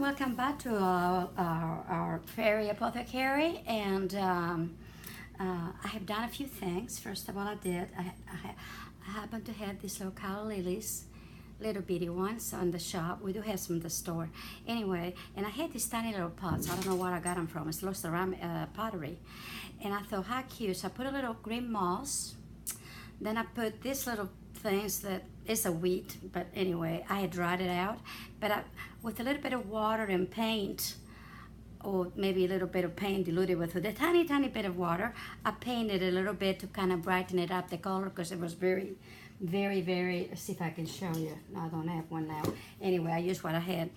welcome back to our fairy apothecary. And I have done a few things. First of all, I happen to have these little calla lilies, little bitty ones on the shop. We do have some in the store. Anyway, and I had these tiny little pots. I don't know where I got them from. It's little ceramic pottery. And I thought, how cute. So I put a little green moss. Then I put these little things that is a wheat, but anyway, I had dried it out. But with a little bit of water and paint, or maybe a little bit of paint diluted with a tiny bit of water, I painted a little bit to kind of brighten it up, the color, because it was very, let's see if I can show you. No, I don't have one now. Anyway, I used what I had.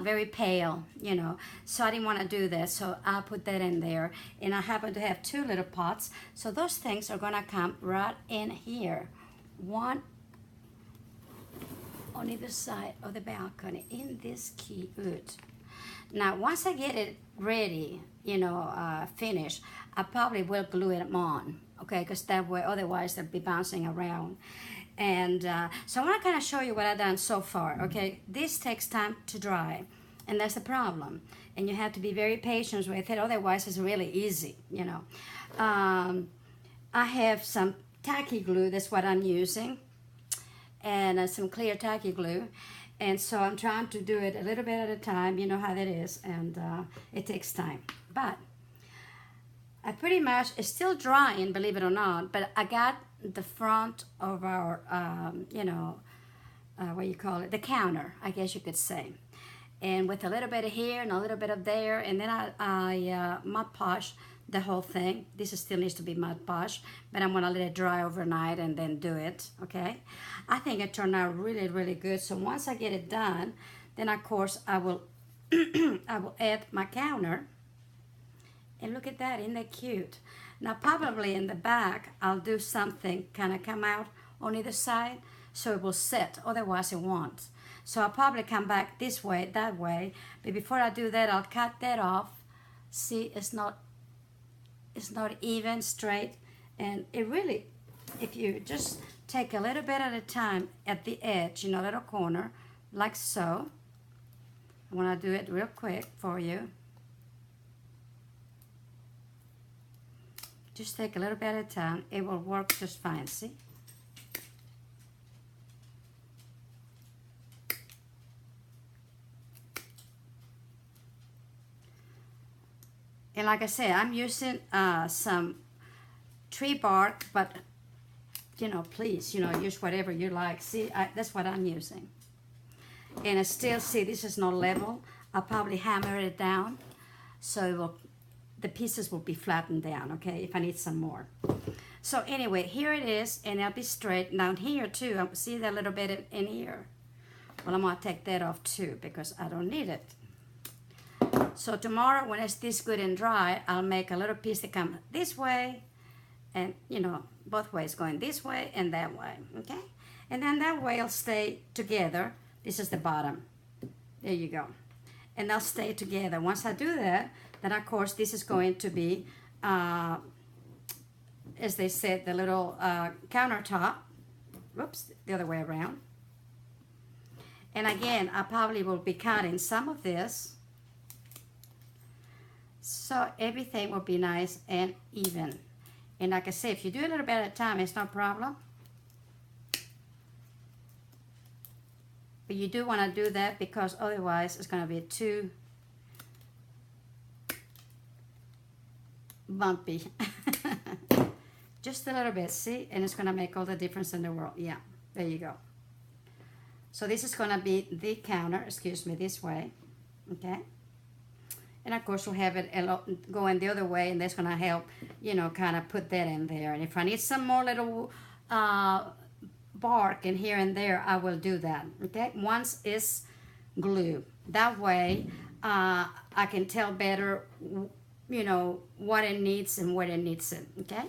Very pale, you know, so I didn't want to do that, so I put that in there. And I happen to have two little pots, so those things are gonna come right in here, one on either side of the balcony in this key wood. Now once I get it ready, you know, finished, I probably will glue it on, okay, because that way otherwise they'll be bouncing around. And so I want to kind of show you what I've done so far, okay? This takes time to dry, and that's the problem. And you have to be very patient with it, otherwise it's really easy, you know. I have some tacky glue, that's what I'm using, and some clear tacky glue. And so I'm trying to do it a little bit at a time, you know how that is, and it takes time. But I pretty much, it's still drying, believe it or not, but I got the front of our, you know, what you call it, the counter, I guess you could say. And with a little bit of here and a little bit of there, and then I mud polish the whole thing. This still needs to be mud polish, but I'm gonna let it dry overnight and then do it, okay? I think it turned out really good. So once I get it done, then of course I will, I will add my counter. And look at that, isn't that cute? Now probably in the back, I'll do something kind of come out on either side so it will sit, otherwise it won't. So I'll probably come back this way, that way, but before I do that, I'll cut that off. See, it's not even straight, and it really, if you just take a little bit at a time at the edge, you know, little corner, like so. I want to do it real quick for you. Just take a little bit at a time. It will work just fine, see? And like I said, I'm using some tree bark, but, you know, please, you know, use whatever you like. See, that's what I'm using. And I still, see, this is not level. I'll probably hammer it down so it will, the pieces will be flattened down, okay, if I need some more. So anyway, here it is, and it'll be straight. Down here too, see that little bit in here? Well, I'm gonna take that off too because I don't need it. So tomorrow, when it's this good and dry, I'll make a little piece that comes this way, and you know, both ways, going this way and that way, okay? And then that way it'll stay together. This is the bottom. There you go. And they'll stay together. Once I do that, then of course this is going to be, as they said, the little countertop. Whoops, the other way around. And again, I probably will be cutting some of this, so everything will be nice and even. And like I say, if you do a little bit at a time, it's no problem. But you do want to do that because otherwise it's going to be too bumpy. Just a little bit, see? And it's going to make all the difference in the world. Yeah, there you go. So this is going to be the counter, excuse me, this way, okay? And of course we'll have it going the other way, and that's going to help, you know, kind of put that in there. And if I need some more little bark in here and there, I will do that, okay? Once it's glue. That way I can tell better, you know, what it needs and where it needs it, okay?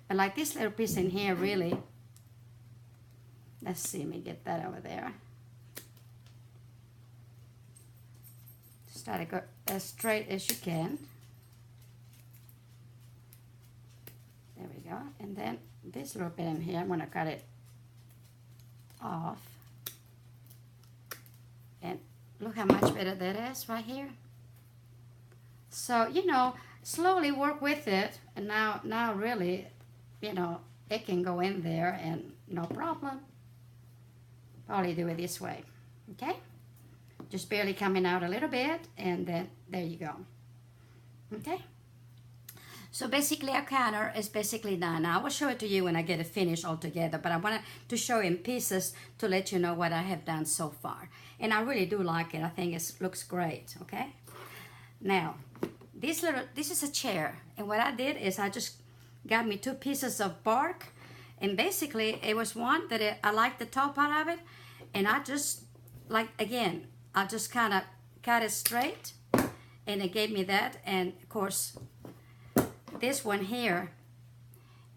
But like this little piece in here, really, let's see, let me get that over there. Just try to go as straight as you can. There we go. And then this little bit in here, I'm gonna cut it off. And Look how much better that is right here. So, you know, slowly work with it. And now really, you know, it can go in there and no problem. Probably do it this way, okay? Just barely coming out a little bit, and then there you go, okay? So basically our counter is basically done. Now I will show it to you when I get it finished all together, but I wanted to show in pieces to let you know what I have done so far. And I really do like it. I think it looks great, okay? Now, this is a chair, and what I did is I just got me 2 pieces of bark, and basically it was one that I liked the top part of it, and I just, like, again, I just kind of cut it straight, and it gave me that. And of course, this one here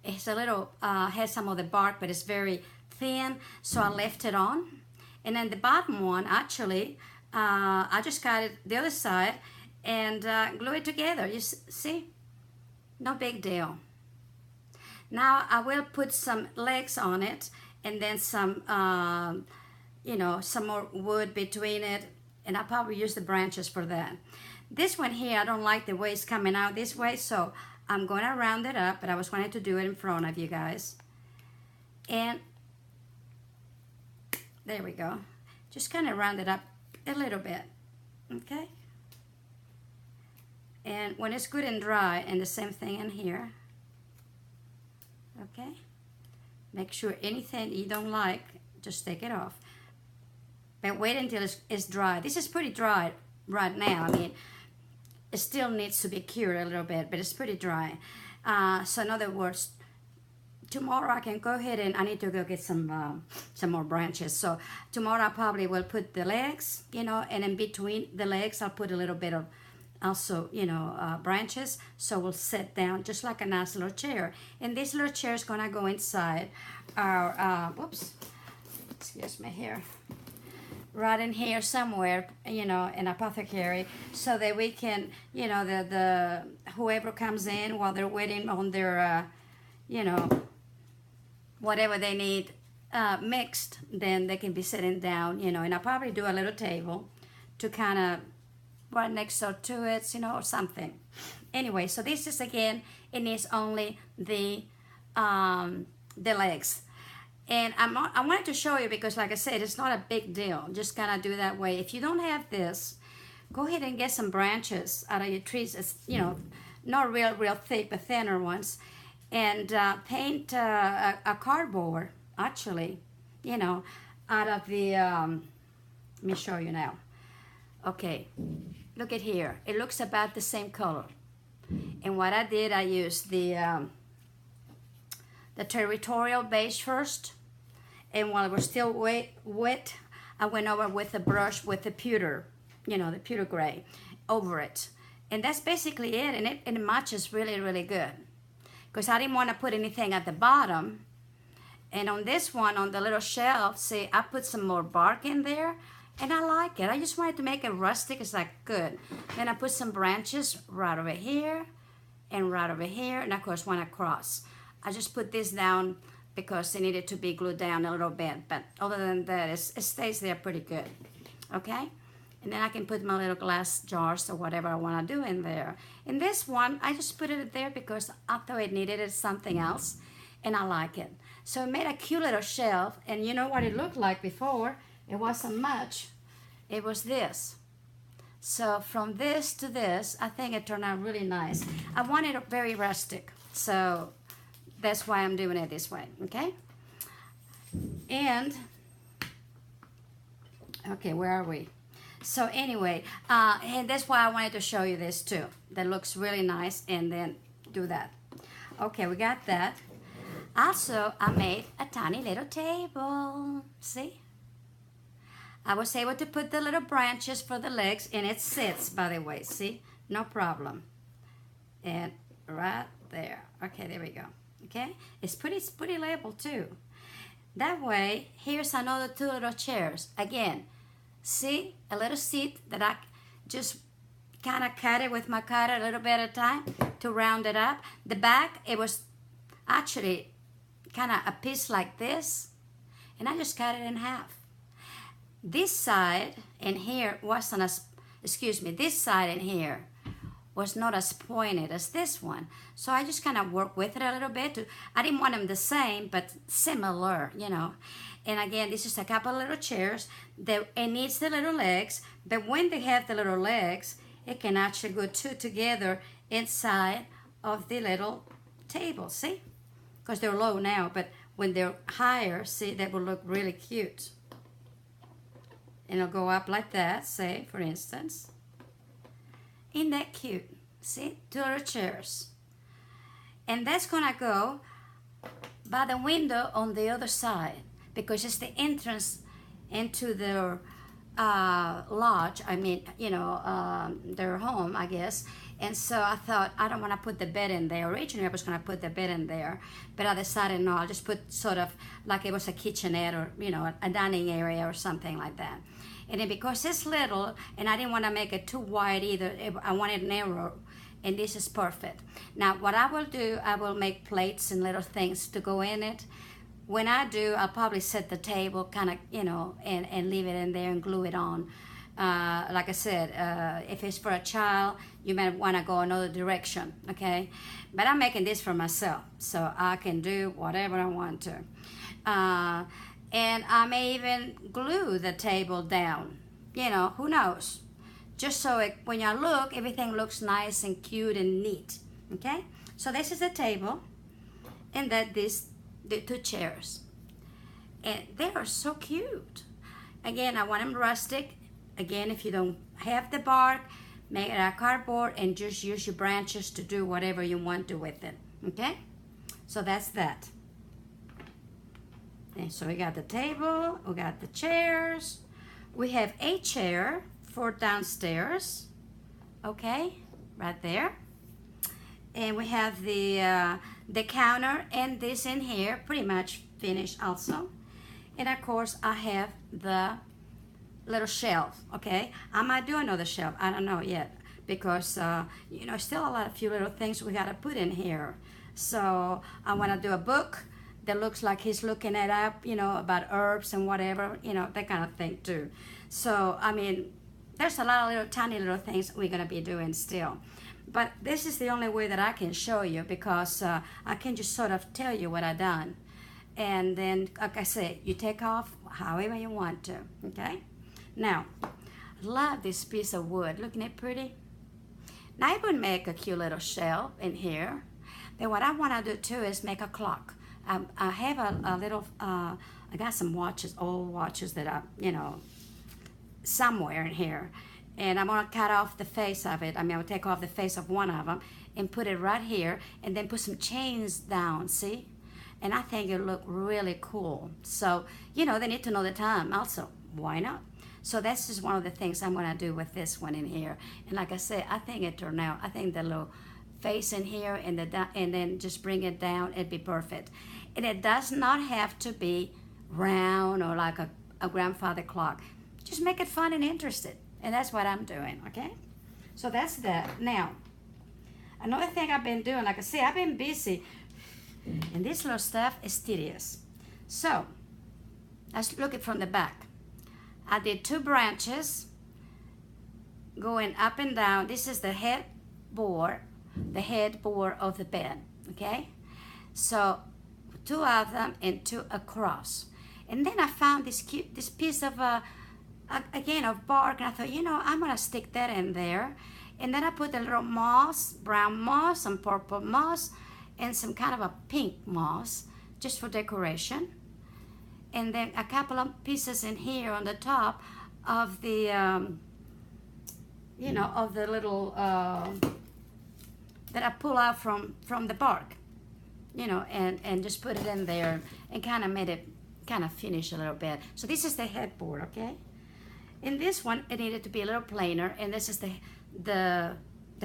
is a little, has some of the bark, but it's very thin, so I left it on. And then the bottom one, actually, I just cut it the other side and glue it together. You see? No big deal. Now I will put some legs on it, and then some, you know, some more wood between it, and I'll probably use the branches for that. This one here, I don't like the way it's coming out this way, so I'm going to round it up, but I was wanting to do it in front of you guys. And there we go. Just kind of round it up a little bit, okay? And when it's good and dry, and the same thing in here, okay? Make sure anything you don't like, just take it off. But wait until it's dry. This is pretty dry right now. I mean, it still needs to be cured a little bit, but it's pretty dry. So in other words, tomorrow I can go ahead and I need to go get some more branches. So tomorrow I probably will put the legs, you know, and in between the legs I'll put a little bit of also, you know, branches. So we'll sit down just like a nice little chair. And this little chair is gonna go inside our, whoops, excuse me here. Right in here somewhere, you know, in Apothecary, so that we can, you know, the whoever comes in while they're waiting on their, you know, whatever they need mixed, then they can be sitting down, you know. And I'll probably do a little table to kind of right next door to it, you know, or something. Anyway, so this is, again, it needs only the legs. And I wanted to show you because, like I said, it's not a big deal. Just kind of do that way. If you don't have this, go ahead and get some branches out of your trees. It's, you know, not real thick, but thinner ones. And paint a cardboard, actually, you know, out of the, let me show you now. Okay, look at here. It looks about the same color. And what I did, I used the territorial beige first. And while it was still wet, I went over with a brush with the pewter, you know, the pewter gray over it. And that's basically it. And it matches really, really good. Because I didn't want to put anything at the bottom. And on this one, on the little shelf, see, I put some more bark in there. And I like it. I just wanted to make it rustic. It's like, good. Then I put some branches right over here and right over here. And of course, one across. I just put this down because it needed to be glued down a little bit. But other than that, it stays there pretty good. Okay? And then I can put my little glass jars or whatever I want to do in there. In this one, I just put it there because I thought it needed something else. And I like it. So it made a cute little shelf. And you know what it looked like before? It wasn't much. It was this. So from this to this, I think it turned out really nice. I wanted it very rustic. So that's why I'm doing it this way, okay? And, okay, where are we? So anyway, and that's why I wanted to show you this too. That looks really nice, and then do that. Okay, we got that. Also, I made a tiny little table, see? I was able to put the little branches for the legs, and it sits, by the way, see? No problem. And right there. Okay, there we go. Okay, it's pretty labeled too. That way, here's another 2 little chairs. Again, see, a little seat that I just kind of cut it with my cutter a little bit at a time to round it up. The back, it was actually kind of a piece like this, and I just cut it in half. this side and here wasn't as, excuse me, this side and here was not as pointed as this one. So I just kind of worked with it a little bit. I didn't want them the same, but similar, you know. And again, this is a couple of little chairs. It needs the little legs, but when they have the little legs, it can actually go two together inside of the little table, see? Because they're low now, but when they're higher, see, they will look really cute. And it'll go up like that, say, for instance. Isn't that cute? See, two little chairs. And that's gonna go by the window on the other side because it's the entrance into their lodge, I mean, you know, their home, I guess. And so I thought, I don't want to put the bed in there. Originally, I was going to put the bed in there, but I decided, no, I'll just put sort of like it was a kitchenette or, you know, a dining area or something like that. And then because it's little, and I didn't want to make it too wide either, I wanted narrow, and this is perfect. Now, what I will do, I will make plates and little things to go in it. When I do, I'll probably set the table kind of, you know, and leave it in there and glue it on. Like I said, if it's for a child, you might want to go another direction, okay? But I'm making this for myself, so I can do whatever I want to. And I may even glue the table down, you know, who knows? Just so when you look, everything looks nice and cute and neat, okay? So this is the table, and that the two chairs. And they are so cute. Again, I want them rustic. Again, if you don't have the bark, make it out of cardboard and just use your branches to do whatever you want to with it, okay? So that's that. And so we got the table, we got the chairs. We have a chair for downstairs, okay, right there. And we have the counter and this in here, pretty much finished also. And of course, I have the little shelf, okay? I might do another shelf, I don't know yet, because, you know, still a few little things we gotta put in here. So I wanna do a book that looks like he's looking it up, you know, about herbs and whatever, you know, that kind of thing too. So, I mean, there's a lot of little tiny little things we're gonna be doing still. But this is the only way that I can show you because I can just sort of tell you what I've done. And then, like I said, you take off however you want to, okay? Now, I love this piece of wood. Looking at it pretty? Now, I would make a cute little shelf in here. But what I want to do too is make a clock. I have a little, I got some watches, old watches that I, you know, somewhere in here. And I'm going to cut off the face of it. I mean, I'll take off the face of one of them and put it right here and then put some chains down, see? And I think it'll look really cool. So, you know, they need to know the time also. Why not? So that's just one of the things I'm going to do with this one in here. And like I said, I think it turned out. I think the little face in here and then just bring it down, it'd be perfect. And it does not have to be round or like a grandfather clock. Just make it fun and interesting. And that's what I'm doing, okay? So that's that. Now, another thing I've been doing, like I say, I've been busy. And this little stuff is tedious. So, let's look at from the back. I did 2 branches going up and down. This is the headboard of the bed, okay? So, 2 of them and 2 across. And then I found this piece of, again, of bark, and I thought, you know, I'm gonna stick that in there. And then I put a little moss, brown moss, some purple moss, and some kind of a pink moss, just for decoration. And then a couple of pieces in here on the top of the, you know, of the little, that I pull out from the bark, you know, and just put it in there and kind of made it kind of finish a little bit. So this is the headboard, okay? In this one, it needed to be a little plainer, and this is the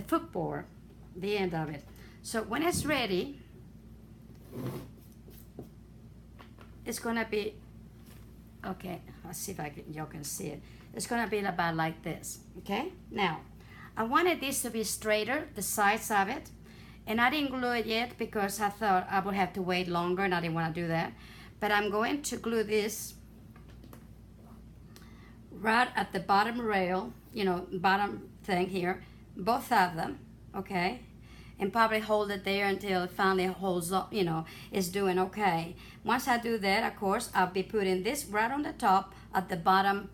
footboard, the end of it. So when it's ready, it's gonna be, okay, let's see if y'all can see it. It's gonna be about like this, okay? Now, I wanted this to be straighter, the sides of it, and I didn't glue it yet because I thought I would have to wait longer and I didn't wanna do that. But I'm going to glue this right at the bottom rail, you know, bottom thing here, both of them, okay? And probably hold it there until it finally holds up, you know, is doing okay. Once I do that, of course, I'll be putting this right on the top at the bottom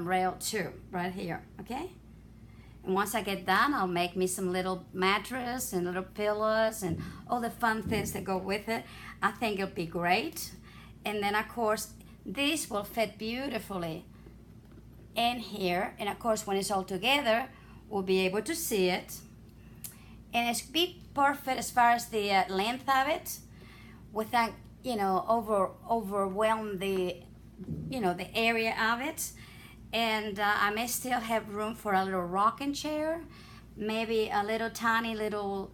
rail too, right here, okay? And once I get done, I'll make me some little mattress and little pillows and all the fun things that go with it. I think it'll be great. And then of course, this will fit beautifully in here. And of course, when it's all together, we'll be able to see it. And it's be perfect as far as the length of it, without, you know, overwhelm the, you know, the area of it. And I may still have room for a little rocking chair, maybe a little tiny little,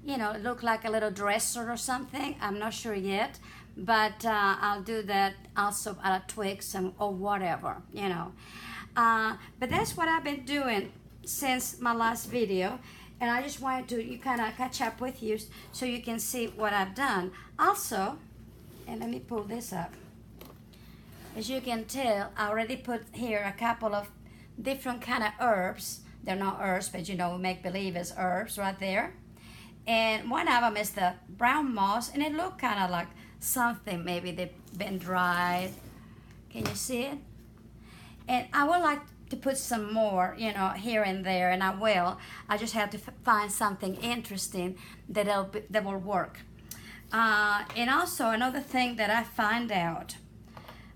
you know, look like a little dresser or something. I'm not sure yet, but I'll do that also out of twigs or whatever, you know. But that's what I've been doing since my last video, and I just wanted to kind of catch up with you so you can see what I've done. Also, and let me pull this up. As you can tell, I already put here a couple of different kind of herbs. They're not herbs, but you know, we make believe it's herbs right there. And one of them is the brown moss, and it looked kind of like something maybe they've been dried. Can you see it? And I would like to put some more, you know, here and there, and I will. I just have to find something interesting that will work. And also another thing that I find out,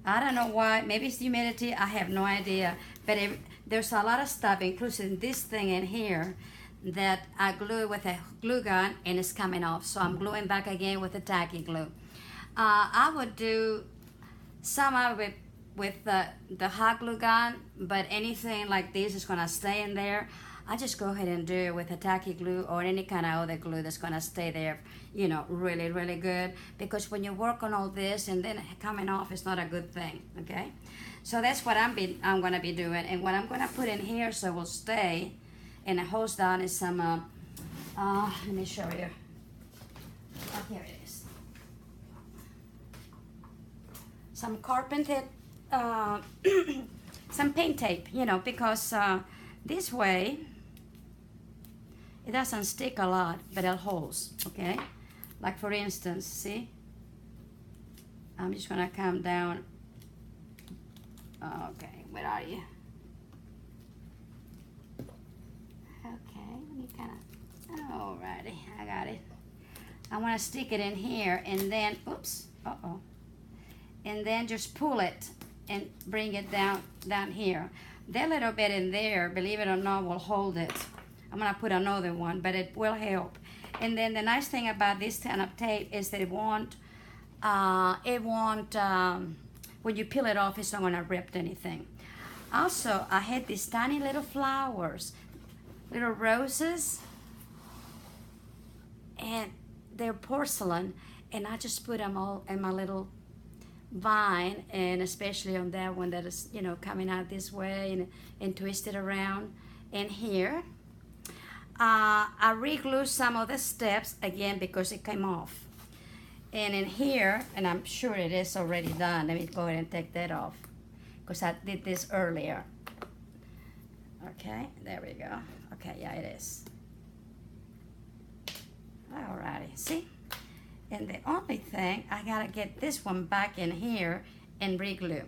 I don't know why, maybe it's humidity, I have no idea, but there's a lot of stuff, including this thing in here, that I glue with a glue gun and it's coming off. So I'm gluing back again with a tacky glue. I would do some of it with the hot glue gun, but anything like this is gonna stay in there. I just go ahead and do it with a tacky glue or any kind of other glue that's gonna stay there, you know, really, really good. Because when you work on all this and then coming off, it's not a good thing, okay? So that's what I'm gonna be doing. And what I'm gonna put in here so it will stay and it holds down is some, let me show you. Oh, here it is. Some carpented, some paint tape, you know, because this way, it doesn't stick a lot, but it holds, okay? Like for instance, see? I'm just gonna come down. Okay, where are you? Okay, let me kinda, alrighty, I got it. I wanna stick it in here and then, oops, and then just pull it and bring it down here. That little bit in there, believe it or not, will hold it. I'm gonna put another one, but it will help. And then the nice thing about this kind of tape is that it won't, when you peel it off, it's not gonna rip anything. Also, I had these tiny little flowers, little roses, and they're porcelain, and I just put them all in my little vine, and especially on that one that is, you know, coming out this way and twisted around. And here, I re-glue some of the steps again because it came off. And in here, and I'm sure it is already done. Let me go ahead and take that off because I did this earlier. Okay, there we go. Okay, yeah, it is. Alrighty, see? And the only thing, I gotta get this one back in here and re-glue.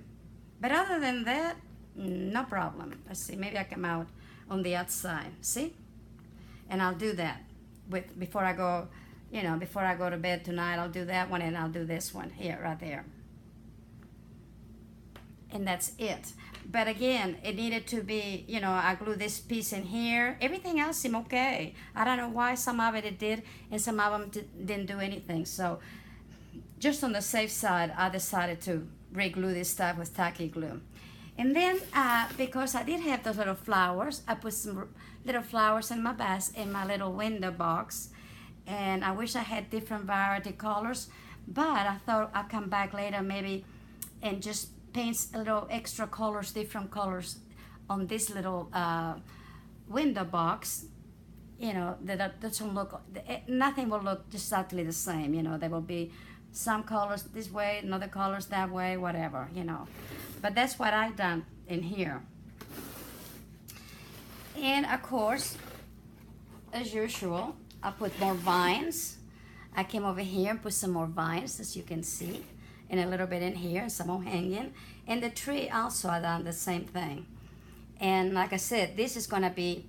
But other than that, no problem. Let's see, maybe I come out on the outside, see? And I'll do that before I go, you know, before I go to bed tonight, I'll do that one and I'll do this one here, right there. And that's it. But again, it needed to be, you know, I glue this piece in here. Everything else seemed okay. I don't know why some of it did and some of them didn't do anything. So just on the safe side, I decided to re-glue this stuff with tacky glue. And then because I did have those little flowers, I put some little flowers in my little window box. And I wish I had different variety colors, but I thought I'd come back later maybe and just paint a little extra colors, different colors on this little window box. You know, that doesn't look, nothing will look exactly the same. You know, there will be some colors this way and other colors that way, whatever, you know. But that's what I've done in here. And of course, as usual, I put more vines. I came over here and put some more vines, as you can see, and a little bit in here, and some more hanging. And the tree also, I done the same thing. And like I said, this is gonna be,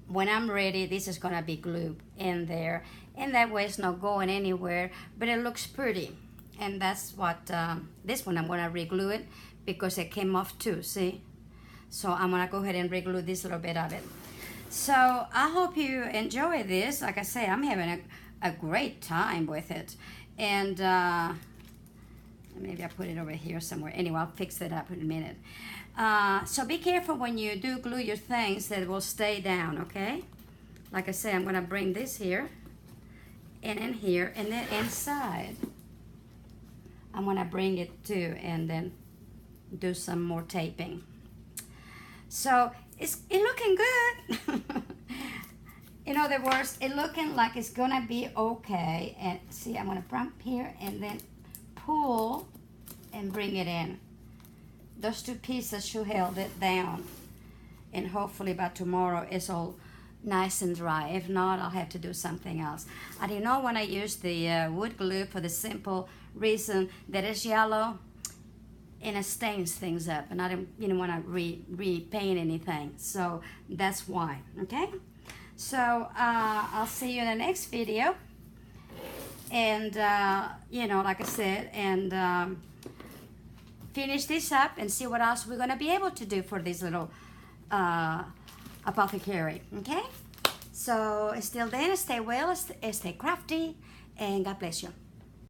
when I'm ready, this is gonna be glued in there. And that way it's not going anywhere, but it looks pretty. And that's what, this one I'm gonna re-glue it because it came off too, see? So I'm gonna go ahead and re-glue this little bit of it. So I hope you enjoy this. Like I say, I'm having a great time with it. And maybe I put it over here somewhere. Anyway, I'll fix it up in a minute. So be careful when you do glue your things that it will stay down, okay? Like I say, I'm gonna bring this here and in here, and then inside I'm gonna bring it too, and then do some more taping. So it's looking good. In other words, it looking like it's gonna be okay. And see, I'm gonna prop here and then pull and bring it in. Those two pieces should hold it down, and hopefully by tomorrow it's all nice and dry. If not, I'll have to do something else. I do not want to use the wood glue for the simple reason that it's yellow and it stains things up, and I don't want to repaint anything. So that's why. Okay. So I'll see you in the next video. And you know, like I said, and finish this up and see what else we're going to be able to do for this little apothecary. Okay. So still then, stay well, stay crafty, and God bless you.